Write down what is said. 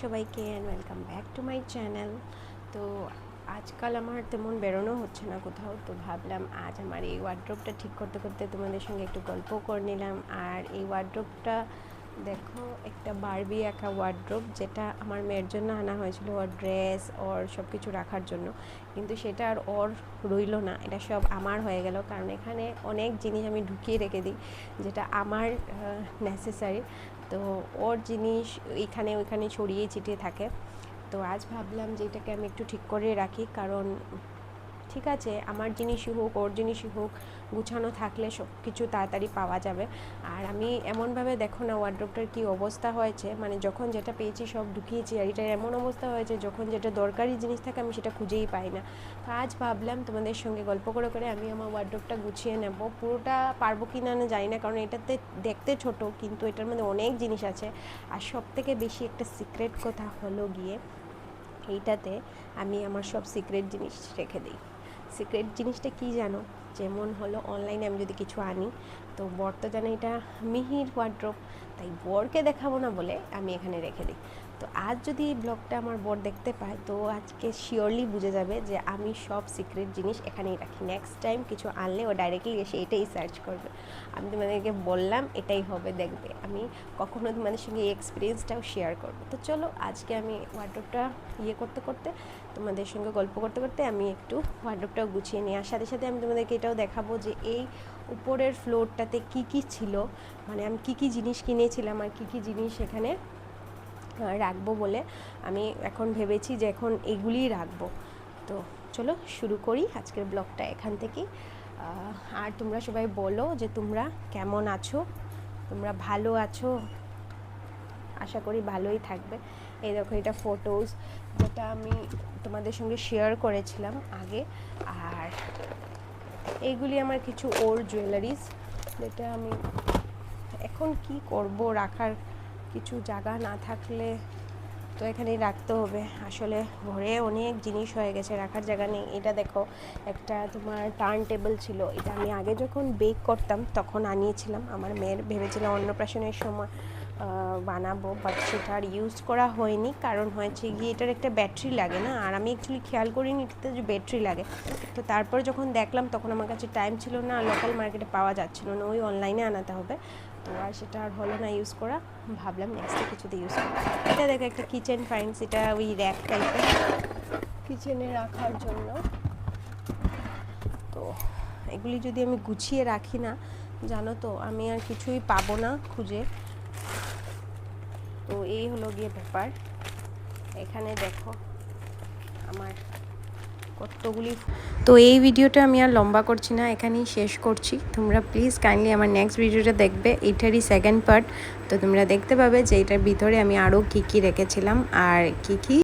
সবাইকে and welcome back to my channel. তো আজকাল আমার তেমন বেরোনো হচ্ছে না কোথাও, তো ভাবলাম আজ আমার এই ওয়ার্ড্রোবটা ঠিক করতে করতে তোমাদের সঙ্গে একটু গল্প করে নিলাম। আর এই ওয়ার্ড্রোবটা দেখো, একটা বারবি আঁকা ওয়ার্ড্রোব, যেটা আমার মেয়ের জন্য আনা হয়েছিল, ওর ড্রেস ওর সব কিছু রাখার জন্য, কিন্তু সেটা আর ওর রইল না, এটা সব আমার হয়ে গেল। কারণ এখানে অনেক জিনিস আমি ঢুকিয়ে রেখে দিই যেটা আমার নেসেসারি, তো ওর জিনিস এইখানে ওইখানে ছড়িয়ে ছিটিয়ে থাকে। তো আজ ভাবলাম যে এটাকে আমি একটু ঠিক করে রাখি, কারণ ঠিক আছে আমার জিনিসই হোক ওর জিনিসই হোক, গুছানো থাকলে সব কিছু তাড়াতাড়ি পাওয়া যাবে। আর আমি এমনভাবে দেখো না ওয়ার্ড্রোবটার কী অবস্থা হয়েছে, মানে যখন যেটা পেয়েছি সব ঢুকিয়েছি, আর এটার এমন অবস্থা হয়েছে যখন যেটা দরকারি জিনিস থাকে আমি সেটা খুঁজেই পাই না। তো আজ ভাবলাম তোমাদের সঙ্গে গল্প করে করে আমি আমার ওয়ার্ড্রোবটা গুছিয়ে নেব। পুরোটা পারবো কি না জানি না, কারণ এটাতে দেখতে ছোট কিন্তু এটার মধ্যে অনেক জিনিস আছে। আর সব থেকে বেশি একটা সিক্রেট কথা হলো গিয়ে এইটাতে আমি আমার সব সিক্রেট জিনিস রেখে দিই। সিক্রেট জিনিসটা কি জানো? যেমন হলো অনলাইনে আমি যদি কিছু আনি, তো বর তো জানে এটা মিহির ওয়ার্ড্রোব, তাই বরকে দেখাবো না বলে আমি এখানে রেখে দিই। তো আজ যদি এই ব্লগটা আমার বর দেখতে পায়, তো আজকে শিওরলি বুঝে যাবে যে আমি সব সিক্রেট জিনিস এখানেই রাখি। নেক্সট টাইম কিছু আনলে ও ডাইরেক্টলি এসে এটাই সার্চ করবে। আমি তোমাদেরকে বললাম এটাই হবে, দেখবে আমি কখনো তোমাদের সঙ্গে এই এক্সপিরিয়েন্সটাও শেয়ার করবো। তো চলো আজকে আমি ওয়ার্ড্রোবটা করতে করতে, তোমাদের সঙ্গে গল্প করতে করতে আমি একটু ওয়ার্ড্রোবটাও গুছিয়ে নিই। আর সাথে সাথে আমি তোমাদেরকে এটাও দেখাবো যে এই উপরের ফ্লোরটাতে কি কি ছিল, মানে আমি কি কি জিনিস কিনেছিলাম আর কি কি জিনিস এখানে রাখবো বলে আমি এখন ভেবেছি যে এখন এগুলিই রাখবো। তো চলো শুরু করি আজকের ব্লগটা এখান থেকেই। আর তোমরা সবাই বলো যে তোমরা কেমন আছো, তোমরা ভালো আছো? আশা করি ভালোই থাকবে। এই দেখো, এটা ফটোজ যেটা আমি তোমাদের সঙ্গে শেয়ার করেছিলাম আগে। আর এইগুলি আমার কিছু ওর জুয়েলারিজ, যেটা আমি এখন কি করব, রাখার কিছু জায়গা না থাকলে তো এখানেই রাখতে হবে। আসলে ঘরে অনেক জিনিস হয়ে গেছে, রাখার জায়গা নেই। এটা দেখো, একটা তোমার টার্ন টেবিল ছিল, এটা আমি আগে যখন বেক করতাম তখন আনিয়েছিলাম, আমার মেয়ের ভেবেছিলাম অন্নপ্রাশনের সময় বানাবো, বাট সেটা আর ইউজ করা হয়নি। কারণ হয়েছে গিয়ে এটার একটা ব্যাটারি লাগে না, আর আমি অ্যাকচুয়ালি খেয়াল করিনি এটাতে যে ব্যাটারি লাগে। তো তারপর যখন দেখলাম তখন আমার কাছে টাইম ছিল না, লোকাল মার্কেটে পাওয়া যাচ্ছিল না, ওই অনলাইনে আনাতে হবে। তো আর সেটা আর হলো না ইউজ করা, ভাবলাম নেক্সটে কিছুতে ইউজ করা। এটা দেখো একটা কিচেন ফাইন্স, এটা ওই র্যাক টাইপের কিচেনে রাখার জন্য। তো এগুলি যদি আমি গুছিয়ে রাখি না, জানো তো আমি আর কিছুই পাবো না খুঁজে। তো এই হলো গিয়ে ব্যাপার। এখানে দেখো আমার কতগুলি। তো এই ভিডিওটা আমি আর লম্বা করছি না, এখানেই শেষ করছি। তোমরা প্লিজ কাইন্ডলি আমার নেক্সট ভিডিওটা দেখবে, এইটারই সেকেন্ড পার্ট। তো তোমরা দেখতে পাবে যে এটার ভিতরে আমি আরও কী কী রেখেছিলাম আর কী কী